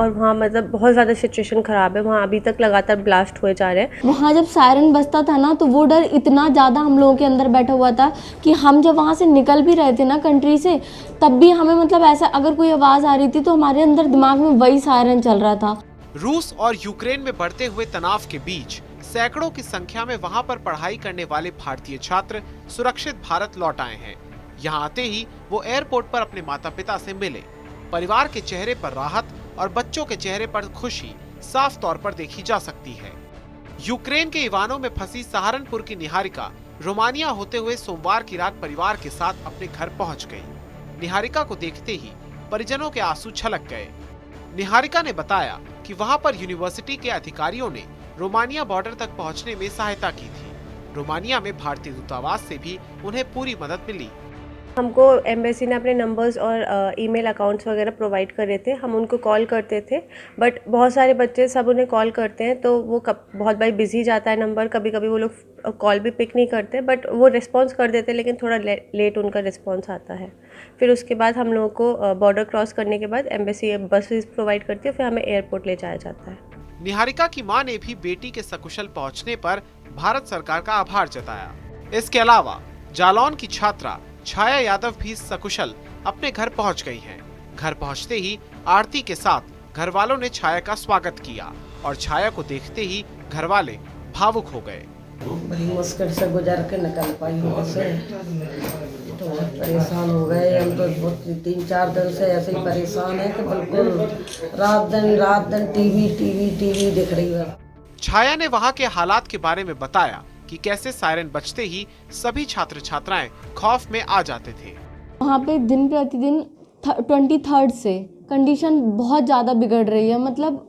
और वहाँ मतलब बहुत ज़्यादा सिचुएशन ख़राब है, वहाँ अभी तक लगातार ब्लास्ट हुए जा रहे हैं। वहाँ जब सायरन बजता था ना तो वो डर इतना ज़्यादा हम लोगों के अंदर बैठा हुआ था कि हम जब वहाँ से निकल भी रहे थे ना कंट्री से, तब भी हमें मतलब ऐसा अगर कोई आवाज़ आ रही थी तो हमारे अंदर दिमाग में वही सायरन चल रहा था। रूस और यूक्रेन में बढ़ते हुए तनाव के बीच सैकड़ों की संख्या में वहां पर पढ़ाई करने वाले भारतीय छात्र सुरक्षित भारत लौट आए हैं। यहां आते ही वो एयरपोर्ट पर अपने माता पिता से मिले। परिवार के चेहरे पर राहत और बच्चों के चेहरे पर खुशी साफ तौर पर देखी जा सकती है। यूक्रेन के इवानो में फंसी सहारनपुर की निहारिका रोमानिया होते हुए सोमवार की रात परिवार के साथ अपने घर पहुंच गई। निहारिका को देखते ही परिजनों के आंसू छलक गए। निहारिका ने बताया कि वहां पर यूनिवर्सिटी के अधिकारियों ने रोमानिया बॉर्डर तक पहुंचने में सहायता की थी। रोमानिया में भारतीय दूतावास से भी उन्हें पूरी मदद मिली। हमको एम्बेसी ने अपने नंबर्स और ईमेल अकाउंट्स वगैरह प्रोवाइड करे थे, हम उनको कॉल करते थे, बट बहुत सारे बच्चे सब उन्हें कॉल करते हैं तो वो बहुत बार बिजी जाता है नंबर, कभी कभी वो लोग कॉल भी पिक नहीं करते, बट वो रिस्पॉन्स कर देते, लेकिन थोड़ा लेट उनका रिस्पॉन्स आता है। फिर उसके बाद हम लोगों को बॉर्डर क्रॉस करने के बाद एम्बेसी बसेस प्रोवाइड करती है, फिर हमें एयरपोर्ट ले जाया जाता है। निहारिका की मां ने भी बेटी के सकुशल पहुंचने पर भारत सरकार का आभार जताया। इसके अलावा जालौन की छात्रा छाया यादव भी सकुशल अपने घर पहुंच गई हैं। घर पहुंचते ही आरती के साथ घर वालों ने छाया का स्वागत किया और छाया को देखते ही घर वाले भावुक हो गए। बड़ी मुश्किल से गुजर के निकल पाई वहाँ से, तो बहुत परेशान हो गए हम तो। 3-4 दिन से ऐसे ही परेशान है कि बिल्कुल रात दिन टीवी दिख रही है। छाया ने वहाँ के हालात के बारे में बताया कि कैसे सायरन बजते ही सभी छात्र छात्राएं खौफ में आ जाते थे। वहाँ पे दिन प्रतिदिन 23rd से कंडीशन बहुत ज़्यादा बिगड़ रही है, मतलब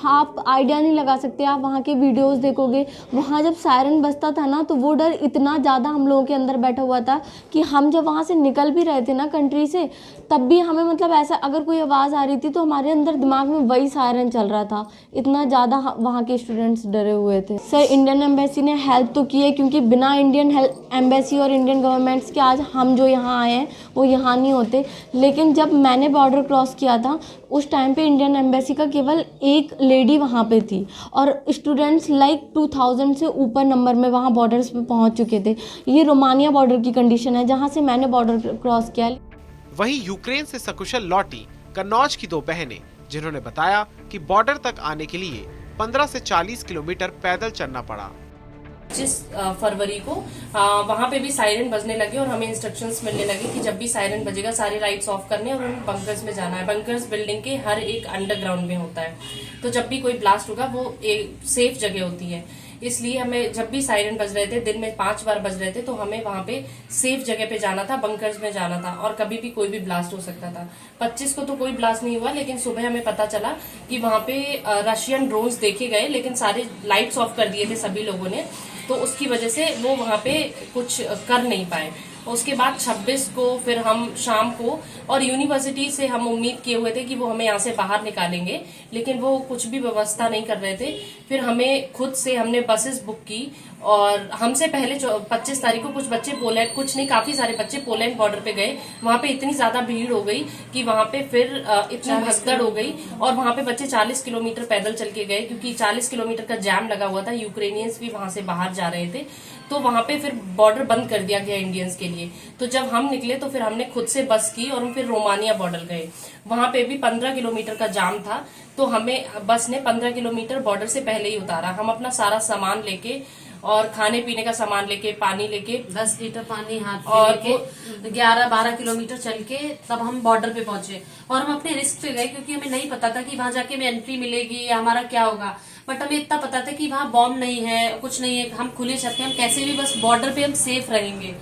आप आइडिया नहीं लगा सकते। आप वहाँ के वीडियोस देखोगे, वहाँ जब सायरन बजता था ना तो वो डर इतना ज़्यादा हम लोगों के अंदर बैठा हुआ था कि हम जब वहाँ से निकल भी रहे थे ना कंट्री से, तब भी हमें मतलब ऐसा अगर कोई आवाज़ आ रही थी तो हमारे अंदर दिमाग में वही सायरन चल रहा था। इतना ज़्यादा वहाँ के स्टूडेंट्स डरे हुए थे। सर, इंडियन एम्बेसी ने हेल्प तो की है, क्योंकि बिना इंडियन एम्बेसी और इंडियन गवर्नमेंट्स के आज हम जो यहाँ आए हैं वो यहाँ नहीं होते। लेकिन जब मैंने बॉर्डर क्रॉस किया था उस टाइम पे इंडियन एम्बेसी का केवल एक लेडी वहाँ पे थी और स्टूडेंट्स लाइक 2000 से ऊपर नंबर में वहाँ बॉर्डर्स पे पहुँच चुके थे। ये रोमानिया बॉर्डर की कंडीशन है जहाँ से मैंने बॉर्डर क्रॉस किया। वहीं यूक्रेन से सकुशल लौटी कन्नौज की 2 बहनें, जिन्होंने बताया कि बॉर्डर तक आने के लिए 15 से 40 किलोमीटर पैदल चलना पड़ा। 25 फरवरी को वहाँ पे भी सायरन बजने लगे और हमें इंस्ट्रक्शंस मिलने लगे कि जब भी सायरन बजेगा सारे लाइट्स ऑफ करने और हमें बंकर्स में जाना है। बंकर्स बिल्डिंग के हर एक अंडरग्राउंड में होता है, तो जब भी कोई ब्लास्ट होगा वो एक सेफ जगह होती है। इसलिए हमें जब भी सायरन बज रहे थे, दिन में 5 बार बज रहे थे, तो हमें वहाँ पे सेफ जगह पे जाना था, बंकर्स में जाना था और कभी भी कोई भी ब्लास्ट हो सकता था। 25 को तो कोई ब्लास्ट नहीं हुआ, लेकिन सुबह हमें पता चला कि वहाँ पे रशियन ड्रोन्स देखे गए, लेकिन सारे लाइट्स ऑफ कर दिए थे सभी लोगों ने, तो उसकी वजह से वो वहाँ पे कुछ कर नहीं पाए। उसके बाद 26 को फिर हम शाम को, और यूनिवर्सिटी से हम उम्मीद किए हुए थे कि वो हमें यहाँ से बाहर निकालेंगे, लेकिन वो कुछ भी व्यवस्था नहीं कर रहे थे। फिर हमें खुद से हमने बसेस बुक की और हमसे पहले 25 तारीख को कुछ बच्चे पोलैंड, कुछ नहीं काफी सारे बच्चे पोलैंड बॉर्डर पे गए। वहाँ पे इतनी ज्यादा भीड़ हो गई कि वहाँ पे फिर इतनी भगदड़ हो गई और वहाँ पे बच्चे 40 किलोमीटर पैदल चल के गए, क्योंकि 40 किलोमीटर का जैम लगा हुआ था। यूक्रेनियंस भी वहाँ से बाहर जा रहे थे, तो वहाँ पे फिर बॉर्डर बंद कर दिया गया इंडियंस के लिए। तो जब हम निकले तो फिर हमने खुद से बस की और हम फिर रोमानिया बॉर्डर गए। वहाँ पे भी 15 किलोमीटर का जाम था, तो हमें बस ने 15 किलोमीटर बॉर्डर से पहले ही उतारा। हम अपना सारा सामान लेके और खाने पीने का सामान लेके, पानी लेके, 10 लीटर पानी हाथ और में लेके 11-12 किलोमीटर चल के तब हम बॉर्डर पे पहुंचे। और हम अपने रिस्क पे गए, क्योंकि हमें नहीं पता था कि वहां जाके हमें एंट्री मिलेगी या हमारा क्या होगा। बट हमें इतना पता था कि वहाँ बॉम्ब नहीं है, कुछ नहीं है, हम खुले छत पे, हम कैसे भी बस बॉर्डर पे हम सेफ रहेंगे।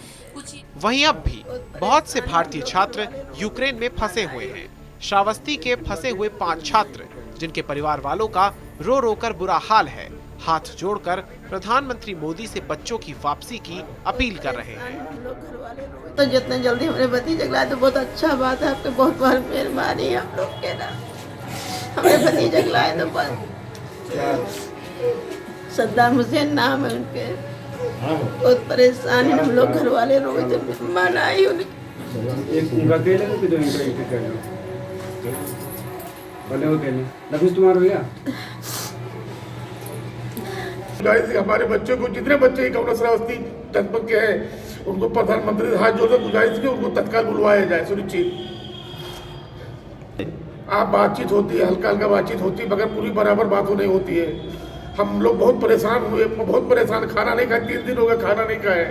वहीं अब भी बहुत से भारतीय छात्र यूक्रेन में फंसे हुए हैं। श्रावस्ती के फंसे हुए 5 छात्र, जिनके परिवार वालों का रो रो कर बुरा हाल है, हाथ जोड़कर प्रधानमंत्री मोदी से बच्चों की वापसी की अपील कर रहे हैं। तो जितने जल्दी हमारे भतीजे जगला तो बहुत अच्छा बात है, आपके बहुत बहुत मेहरबानी है हम लोग के ना। हमारे भतीजे जगलाए तो बस सद्दाम हुसैन नाम है उनके, बहुत परेशान है हम लोग, घर वाले रोए थे, मेहमान आई भले हो गए नफीस तुम्हारा भैया गुजारिश हमारे बच्चों को, जितने बच्चे कौन श्रावस्ती जनपद के हैं, उनको प्रधानमंत्री हाथ जोड़कर गुजारिश की उनको तत्काल बुलवाया जाए सुनिश्चित। आप बातचीत होती है, हल्का हल्का बातचीत होती है, मगर पूरी बराबर बात नहीं होती है। हम लोग बहुत परेशान हुए, बहुत परेशान, खाना नहीं खाए, 3 दिन हो गए खाना नहीं खाए।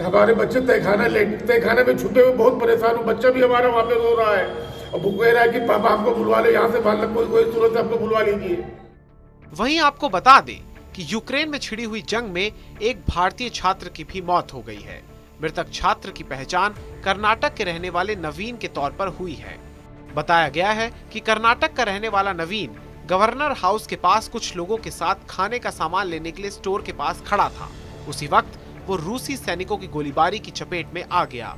हमारे बच्चे तहखाने में छुपे हुए बहुत परेशान हुए। बच्चा भी हमारा वहाँ पे रो रहा है और वो कह रहा है कि पापा हमको बुलवा ले, यहाँ से बाहर कोई सूरत है, हमको बुलवा लीजिए। वहीं आपको बता दें कि यूक्रेन में छिड़ी हुई जंग में एक भारतीय छात्र की भी मौत हो गई है। मृतक छात्र की पहचान कर्नाटक के रहने वाले नवीन के तौर पर हुई है। बताया गया है कि कर्नाटक का रहने वाला नवीन गवर्नर हाउस के पास कुछ लोगों के साथ खाने का सामान लेने के लिए स्टोर के पास खड़ा था। उसी वक्त वो रूसी सैनिकों की गोलीबारी की चपेट में आ गया।